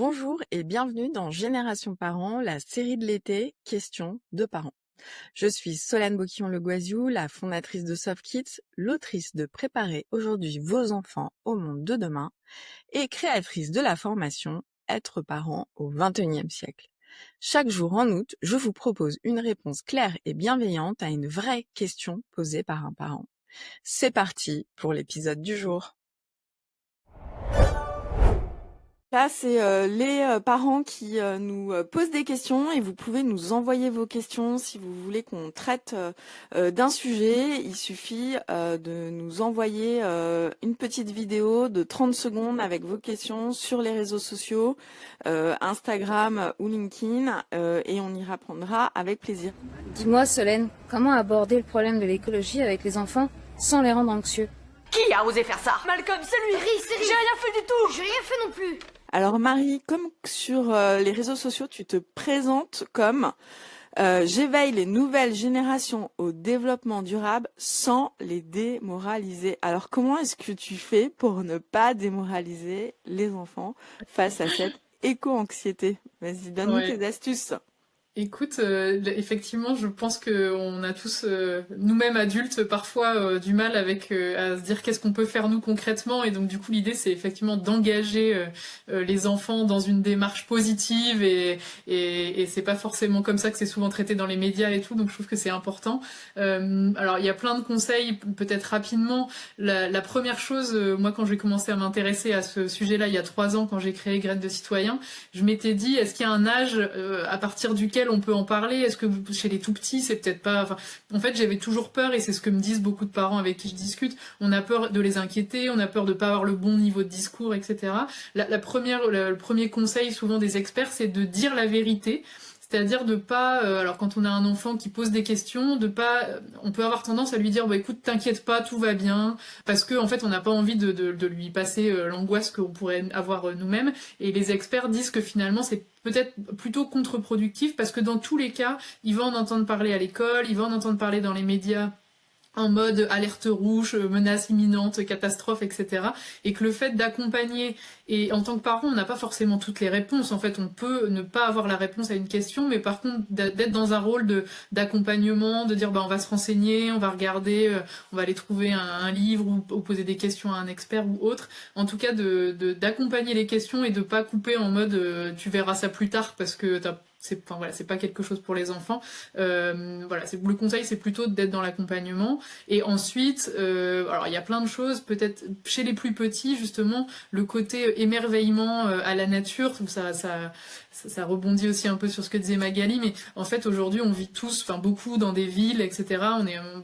Bonjour et bienvenue dans Génération Parents, la série de l'été, questions de parents. Je suis Solène Boquillon-Le Goisiou, la fondatrice de Soft Kids, l'autrice de Préparer aujourd'hui vos enfants au monde de demain et créatrice de la formation Être parent au XXIe siècle. Chaque jour en août, je vous propose une réponse claire et bienveillante à une vraie question posée par un parent. C'est parti pour l'épisode du jour. Là, c'est les parents qui nous posent des questions et vous pouvez nous envoyer vos questions si vous voulez qu'on traite d'un sujet. Il suffit de nous envoyer une petite vidéo de 30 secondes avec vos questions sur les réseaux sociaux, Instagram ou LinkedIn, et on y répondra avec plaisir. Dis-moi, Solène, comment aborder le problème de l'écologie avec les enfants sans les rendre anxieux? Qui a osé faire ça? Malcolm, c'est lui. J'ai rien fait du tout. J'ai rien fait non plus. Alors Marie, comme sur les réseaux sociaux, tu te présentes comme j'éveille les nouvelles générations au développement durable sans les démoraliser. Alors comment est-ce que tu fais pour ne pas démoraliser les enfants face à cette éco-anxiété? Vas-y, donne-nous tes astuces. Écoute, effectivement, je pense que on a tous, nous-mêmes adultes, parfois du mal avec à se dire qu'est-ce qu'on peut faire nous concrètement. Et donc du coup, l'idée, c'est effectivement d'engager les enfants dans une démarche positive et c'est pas forcément comme ça que c'est souvent traité dans les médias et tout. Donc je trouve que c'est important. Alors il y a plein de conseils, peut-être rapidement. La première chose, moi, quand j'ai commencé à m'intéresser à ce sujet-là il y a 3 ans, quand j'ai créé Graines de Citoyens, je m'étais dit est-ce qu'il y a un âge à partir duquel on peut en parler? Est-ce que chez les tout petits, c'est peut-être pas... Enfin, en fait, j'avais toujours peur, et c'est ce que me disent beaucoup de parents avec qui je discute, on a peur de les inquiéter, on a peur de pas avoir le bon niveau de discours, etc. Le premier conseil, souvent des experts, c'est de dire la vérité. C'est-à-dire de pas, alors quand on a un enfant qui pose des questions, de pas, on peut avoir tendance à lui dire, bah écoute, t'inquiète pas, tout va bien, parce que en fait on n'a pas envie de lui passer l'angoisse qu'on pourrait avoir nous-mêmes. Et les experts disent que finalement c'est peut-être plutôt contre-productif, parce que dans tous les cas, il va en entendre parler à l'école, il va en entendre parler dans les médias, en mode alerte rouge, menace imminente, catastrophe, etc. Et que le fait d'accompagner, et en tant que parent, on n'a pas forcément toutes les réponses. En fait, on peut ne pas avoir la réponse à une question, mais par contre, d'être dans un rôle d'accompagnement, de dire, bah, on va se renseigner, on va regarder, on va aller trouver un livre ou poser des questions à un expert ou autre. En tout cas, d'accompagner les questions et de pas couper en mode, tu verras ça plus tard parce que c'est pas quelque chose pour les enfants. Le conseil, c'est plutôt d'être dans l'accompagnement. Et ensuite, alors il y a plein de choses, peut-être chez les plus petits, justement, le côté émerveillement à la nature, ça rebondit aussi un peu sur ce que disait Magali, mais en fait aujourd'hui on vit tous, beaucoup dans des villes, etc.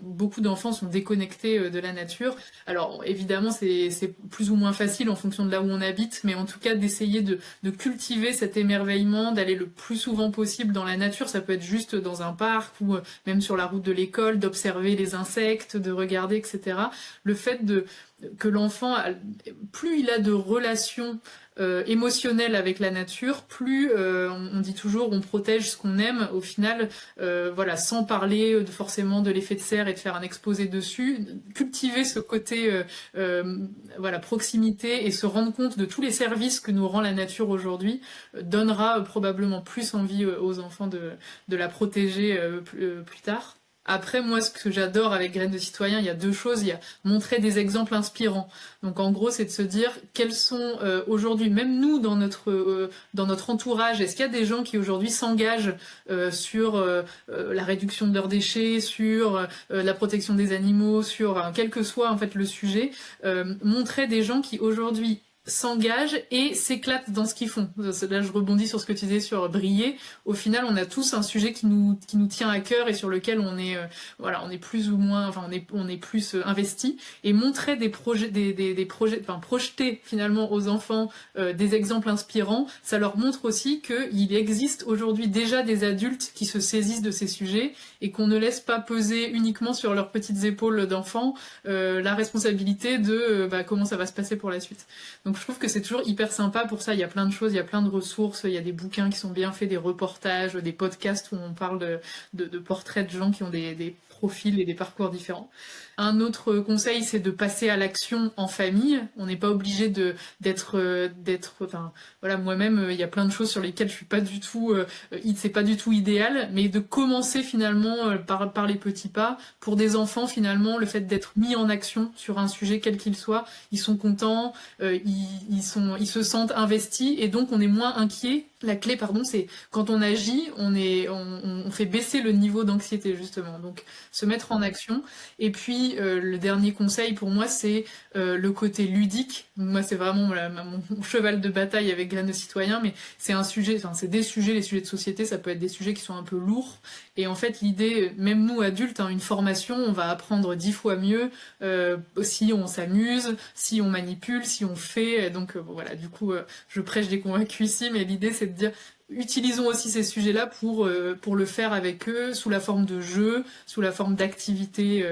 Beaucoup d'enfants sont déconnectés de la nature. Alors évidemment c'est plus ou moins facile en fonction de là où on habite, mais en tout cas d'essayer de cultiver cet émerveillement, d'aller le plus souvent possible dans la nature. Ça peut être juste dans un parc ou même sur la route de l'école, d'observer les insectes, de regarder, etc. Le fait que l'enfant, plus il a de relations émotionnelles avec la nature, plus on dit toujours on protège ce qu'on aime. Au final, sans parler forcément de l'effet de serre et de faire un exposé dessus, cultiver ce côté proximité et se rendre compte de tous les services que nous rend la nature aujourd'hui donnera probablement plus envie aux enfants de la protéger plus tard. Après, moi, ce que j'adore avec Graines de Citoyens, il y a 2 choses. Il y a montrer des exemples inspirants. Donc, en gros, c'est de se dire quels sont aujourd'hui, même nous, dans notre entourage, est-ce qu'il y a des gens qui aujourd'hui s'engagent sur la réduction de leurs déchets, sur la protection des animaux, sur quel que soit en fait le sujet, montrer des gens qui aujourd'hui s'engagent et s'éclatent dans ce qu'ils font. Là, je rebondis sur ce que tu disais sur briller. Au final, on a tous un sujet qui nous tient à cœur et sur lequel on est plus ou moins, on est plus investi. Et montrer des projets, projeter finalement aux enfants des exemples inspirants, ça leur montre aussi qu'il existe aujourd'hui déjà des adultes qui se saisissent de ces sujets et qu'on ne laisse pas peser uniquement sur leurs petites épaules d'enfants la responsabilité de comment ça va se passer pour la suite. Donc je trouve que c'est toujours hyper sympa pour ça. Il y a plein de choses, il y a plein de ressources, il y a des bouquins qui sont bien faits, des reportages, des podcasts où on parle de portraits de gens qui ont des profils et des parcours différents. Un autre conseil, c'est de passer à l'action en famille. On n'est pas obligé enfin, voilà, moi-même, il y a plein de choses sur lesquelles je suis pas du tout, c'est pas du tout idéal, mais de commencer finalement par les petits pas. Pour des enfants, finalement, le fait d'être mis en action sur un sujet quel qu'il soit, ils sont contents, ils se sentent investis, et donc on est moins inquiet. La clé, pardon, c'est quand on agit, on fait baisser le niveau d'anxiété, justement. Donc, se mettre en action. Et puis, le dernier conseil pour moi, c'est le côté ludique. Moi, c'est vraiment mon cheval de bataille avec Graines de Citoyen, mais c'est c'est des sujets, les sujets de société, ça peut être des sujets qui sont un peu lourds. Et en fait, l'idée, même nous adultes, une formation, on va apprendre 10 fois mieux si on s'amuse, si on manipule, si on fait. Donc voilà, du coup, je prêche des convaincus ici, mais l'idée, c'est de dire utilisons aussi ces sujets-là pour le faire avec eux sous la forme de jeux, sous la forme d'activités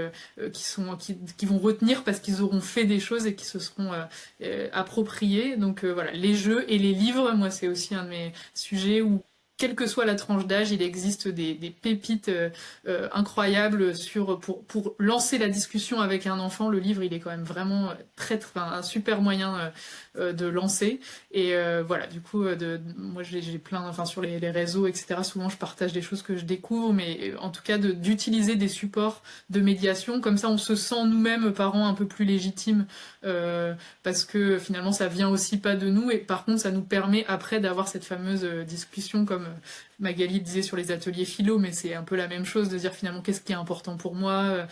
qui vont retenir parce qu'ils auront fait des choses et qui se seront appropriées. Donc voilà, les jeux et les livres, moi c'est aussi un de mes sujets où quelle que soit la tranche d'âge, il existe des pépites incroyables pour lancer la discussion avec un enfant. Le livre, il est quand même vraiment un super moyen de lancer. Et voilà, du coup, moi j'ai plein, enfin sur les réseaux, etc. Souvent, je partage des choses que je découvre, mais en tout cas d'utiliser des supports de médiation. Comme ça, on se sent nous-mêmes parents un peu plus légitimes parce que finalement, ça vient aussi pas de nous. Et par contre, ça nous permet après d'avoir cette fameuse discussion comme Magali disait sur les ateliers philo, mais c'est un peu la même chose, de dire finalement qu'est-ce qui est important pour moi,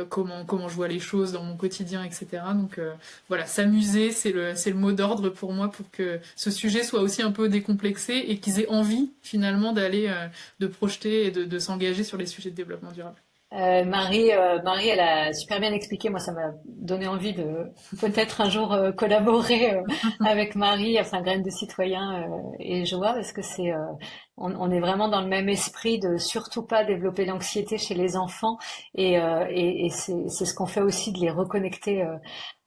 comment je vois les choses dans mon quotidien, etc. Donc voilà, s'amuser, c'est le mot d'ordre pour moi, pour que ce sujet soit aussi un peu décomplexé et qu'ils aient envie finalement d'aller, de projeter et de s'engager sur les sujets de développement durable. Marie, elle a super bien expliqué. Moi, ça m'a donné envie de peut-être un jour collaborer avec Marie, enfin Graines de Citoyen et Joa, parce que on est vraiment dans le même esprit de surtout pas développer l'anxiété chez les enfants, et c'est ce qu'on fait aussi, de les reconnecter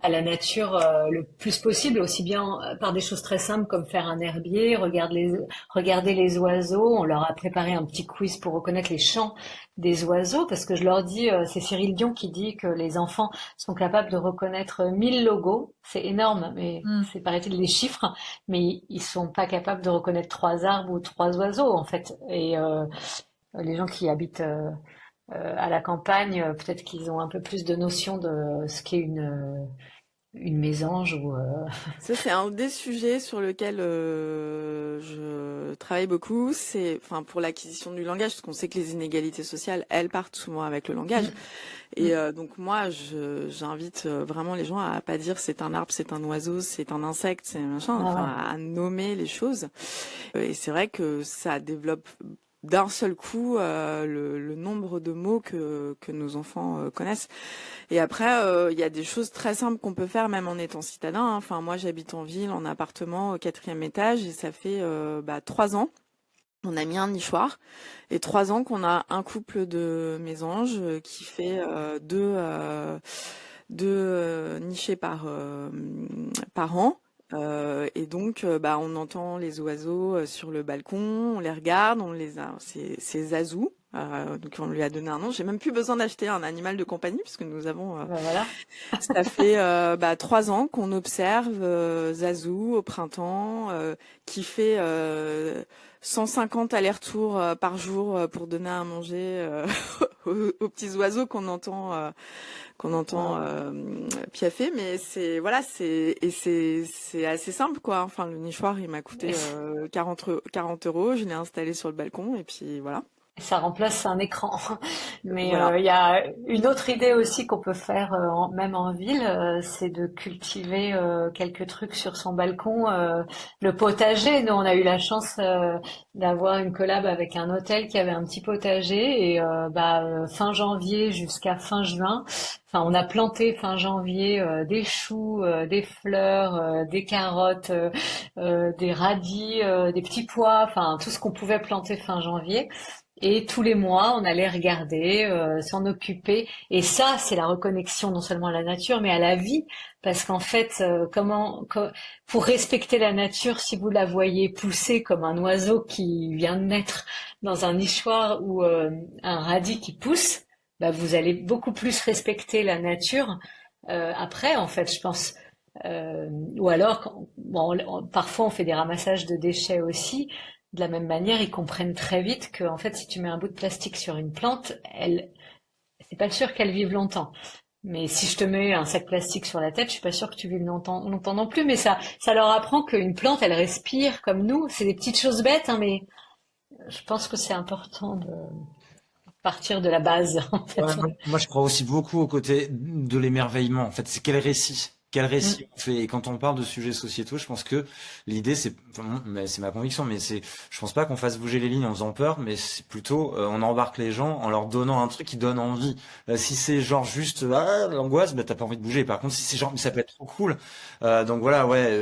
à la nature le plus possible, aussi bien par des choses très simples comme faire un herbier, regarder les oiseaux. On leur a préparé un petit quiz pour reconnaître les chants des oiseaux, parce que je leur dis, c'est Cyril Dion qui dit que les enfants sont capables de reconnaître 1000 logos. C'est énorme, mais c'est, paraît-il, des chiffres, mais ils sont pas capables de reconnaître 3 arbres ou 3 oiseaux, en fait. Et les gens qui habitent à la campagne, peut-être qu'ils ont un peu plus de notion de ce qu'est une mésange ou Ça, c'est un des sujets sur lequel je travaille beaucoup. C'est, enfin, pour l'acquisition du langage, parce qu'on sait que les inégalités sociales, elles partent souvent avec le langage. Et donc moi, j'invite vraiment les gens à pas dire c'est un arbre, c'est un oiseau, c'est un insecte, c'est machin, enfin, à nommer les choses. Et c'est vrai que ça développe d'un seul coup le nombre de mots que nos enfants connaissent. Et après, il y a des choses très simples qu'on peut faire même en étant citadin. Enfin, moi, j'habite en ville, en appartement, au 4e étage, et ça fait 3 ans. On a mis un nichoir, et 3 ans qu'on a un couple de mésanges qui fait deux nichés par an. Et donc, on entend les oiseaux sur le balcon, on les regarde, c'est Zazou. Donc on lui a donné un nom. J'ai même plus besoin d'acheter un animal de compagnie puisque nous avons. voilà. Ça fait 3 ans qu'on observe Zazou au printemps, qui fait 150 allers-retours par jour pour donner à manger aux petits oiseaux qu'on entend piaffer. Mais c'est assez simple, quoi. Enfin, le nichoir, il m'a coûté 40 €. Je l'ai installé sur le balcon et puis voilà. Ça remplace un écran. Mais Voilà. il y a une autre idée aussi qu'on peut faire, même en ville, c'est de cultiver quelques trucs sur son balcon. Le potager, nous on a eu la chance d'avoir une collab avec un hôtel qui avait un petit potager, et fin janvier jusqu'à fin juin, enfin on a planté fin janvier des choux, des fleurs, des carottes, des radis, des petits pois, enfin tout ce qu'on pouvait planter fin janvier. Et tous les mois, on allait regarder, s'en occuper. Et ça, c'est la reconnexion non seulement à la nature, mais à la vie. Parce qu'en fait, pour respecter la nature, si vous la voyez pousser comme un oiseau qui vient de naître dans un nichoir, ou un radis qui pousse, bah, vous allez beaucoup plus respecter la nature après, en fait, je pense. Ou alors, bon, parfois on fait des ramassages de déchets aussi. De la même manière, ils comprennent très vite que, en fait, si tu mets un bout de plastique sur une plante, c'est pas sûr qu'elle vive longtemps. Mais si je te mets un sac plastique sur la tête, je suis pas sûre que tu vives longtemps non plus. Mais ça leur apprend qu'une plante, elle respire comme nous. C'est des petites choses bêtes, hein, mais je pense que c'est important de partir de la base, en fait. Ouais, moi, je crois aussi beaucoup au côté de l'émerveillement. En fait, c'est quel récit? Quel Mm. récit on fait? Et quand on parle de sujets sociétaux, je pense que l'idée, mais c'est ma conviction, mais je pense pas qu'on fasse bouger les lignes en faisant peur, mais c'est plutôt, on embarque les gens en leur donnant un truc qui donne envie. Si c'est genre juste, l'angoisse, bah, t'as pas envie de bouger. Par contre, si c'est genre, mais ça peut être trop cool. Donc voilà, ouais,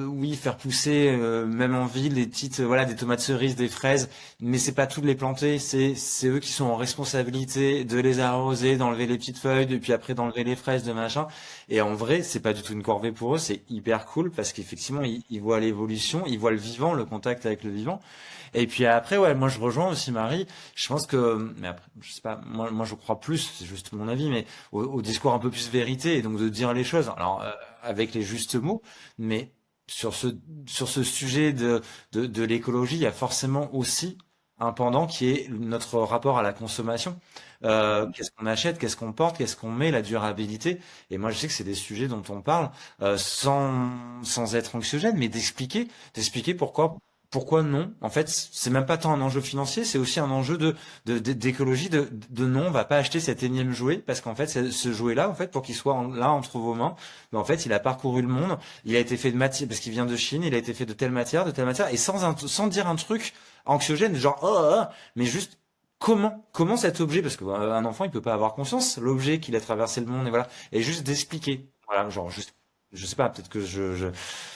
oui, faire pousser, même en ville, des petites, voilà, des tomates cerises, des fraises, mais c'est pas tout de les planter, c'est eux qui sont en responsabilité de les arroser, d'enlever les petites feuilles, puis après d'enlever les fraises, de machin. Et en vrai, c'est pas du tout une corvée pour eux, c'est hyper cool parce qu'effectivement, ils voient l'évolution, ils voient le vivant, le contact avec le vivant. Et puis après, ouais, moi je rejoins aussi Marie. Je pense que, mais après, je sais pas, moi je crois plus, c'est juste mon avis, mais au discours un peu plus vérité et donc de dire les choses. Alors avec les justes mots, mais sur ce sujet de l'écologie, il y a forcément aussi un pendant qui est notre rapport à la consommation. Qu'est-ce qu'on achète, qu'est-ce qu'on porte, qu'est-ce qu'on met, la durabilité. Et moi, je sais que c'est des sujets dont on parle sans être anxiogène, mais d'expliquer pourquoi non. En fait, c'est même pas tant un enjeu financier, c'est aussi un enjeu d'écologie, de non, on va pas acheter cet énième jouet parce qu'en fait, ce jouet-là, en fait, pour qu'il soit là entre vos mains, mais en fait, il a parcouru le monde, il a été fait de matière parce qu'il vient de Chine, il a été fait de telle matière, et sans dire un truc anxiogène, genre mais juste comment cet objet, parce qu'un enfant il peut pas avoir conscience l'objet qu'il a traversé le monde et voilà, et juste d'expliquer, voilà, genre juste, je sais pas, peut-être que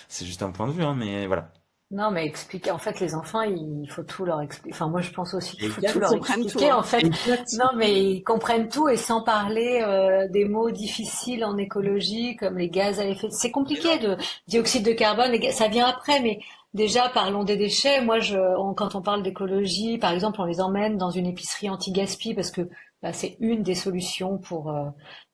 c'est juste un point de vue, hein, mais voilà. Non, mais expliquer. En fait, les enfants, il faut tout leur expliquer. Enfin, moi, je pense aussi qu'il faut Exact. tout Ils leur comprennent tout, expliquer. hein. En fait, Exact. non, mais ils comprennent tout et sans parler des mots difficiles en écologie comme les gaz à effet. C'est compliqué de dioxyde de carbone. Ça vient après, mais déjà, parlons des déchets. Moi, quand on parle d'écologie, par exemple, on les emmène dans une épicerie anti-gaspi parce que bah, c'est une des solutions pour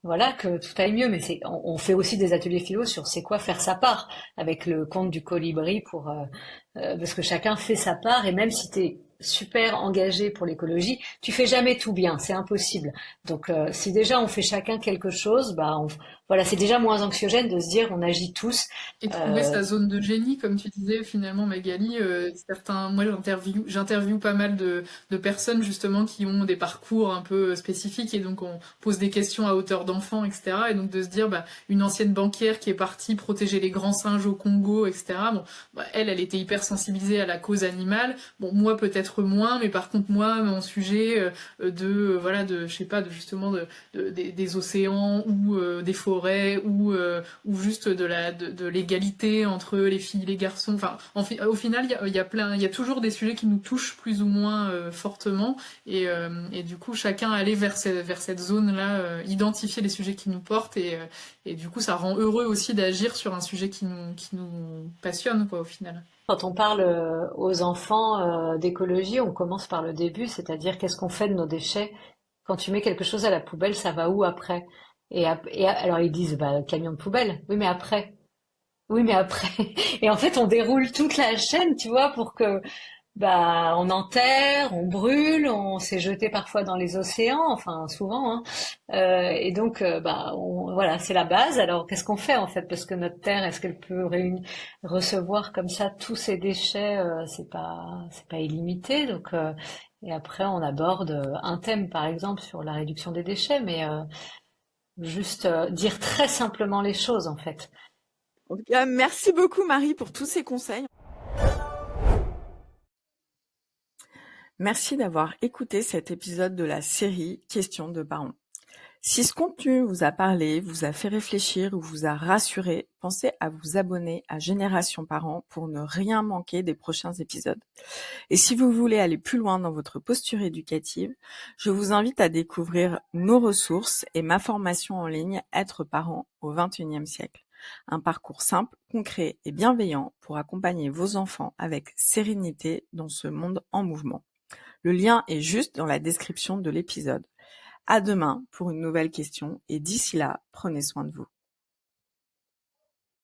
voilà que tout aille mieux. Mais on fait aussi des ateliers philo sur c'est quoi faire sa part avec le conte du colibri pour parce que chacun fait sa part et même si tu es super engagé pour l'écologie, tu fais jamais tout bien, c'est impossible. Donc si déjà on fait chacun quelque chose, bah voilà, c'est déjà moins anxiogène de se dire on agit tous. Et trouver Euh, sa zone de génie, comme tu disais finalement Magali, moi j'interviewe pas mal de personnes justement qui ont des parcours un peu spécifiques et donc on pose des questions à hauteur d'enfant, etc. Et donc de se dire, bah, une ancienne banquière qui est partie protéger les grands singes au Congo, etc. Bon, bah, elle était hyper sensibilisée à la cause animale. Bon, moi peut-être moins, mais par contre moi, mon sujet voilà, je sais pas, justement des océans ou des forêts ou juste de l'égalité entre les filles et les garçons. Enfin, au final, il y a toujours des sujets qui nous touchent plus ou moins fortement, et du coup, chacun aller vers cette zone-là, identifier les sujets qui nous portent, et du coup, ça rend heureux aussi d'agir sur un sujet qui nous passionne, quoi, au final. Quand on parle aux enfants d'écologie, on commence par le début, c'est-à-dire qu'est-ce qu'on fait de nos déchets? Quand tu mets quelque chose à la poubelle, ça va où après? Alors ils disent bah camion de poubelle. Oui, mais après. Oui, mais après. Et en fait, on déroule toute la chaîne, tu vois, pour que bah on enterre, on brûle, on s'est jeté parfois dans les océans, enfin souvent, hein. Et donc bah voilà, c'est la base. Alors qu'est-ce qu'on fait en fait? Parce que notre terre, est-ce qu'elle peut recevoir comme ça tous ces déchets? C'est pas illimité. Donc et après on aborde un thème par exemple sur la réduction des déchets, mais juste dire très simplement les choses en fait. En tout cas, merci beaucoup Marie pour tous ces conseils. Merci d'avoir écouté cet épisode de la série Questions de parents. Si ce contenu vous a parlé, vous a fait réfléchir ou vous a rassuré, pensez à vous abonner à Génération Parents pour ne rien manquer des prochains épisodes. Et si vous voulez aller plus loin dans votre posture éducative, je vous invite à découvrir nos ressources et ma formation en ligne Être parent au XXIe siècle. Un parcours simple, concret et bienveillant pour accompagner vos enfants avec sérénité dans ce monde en mouvement. Le lien est juste dans la description de l'épisode. À demain pour une nouvelle question et d'ici là, prenez soin de vous.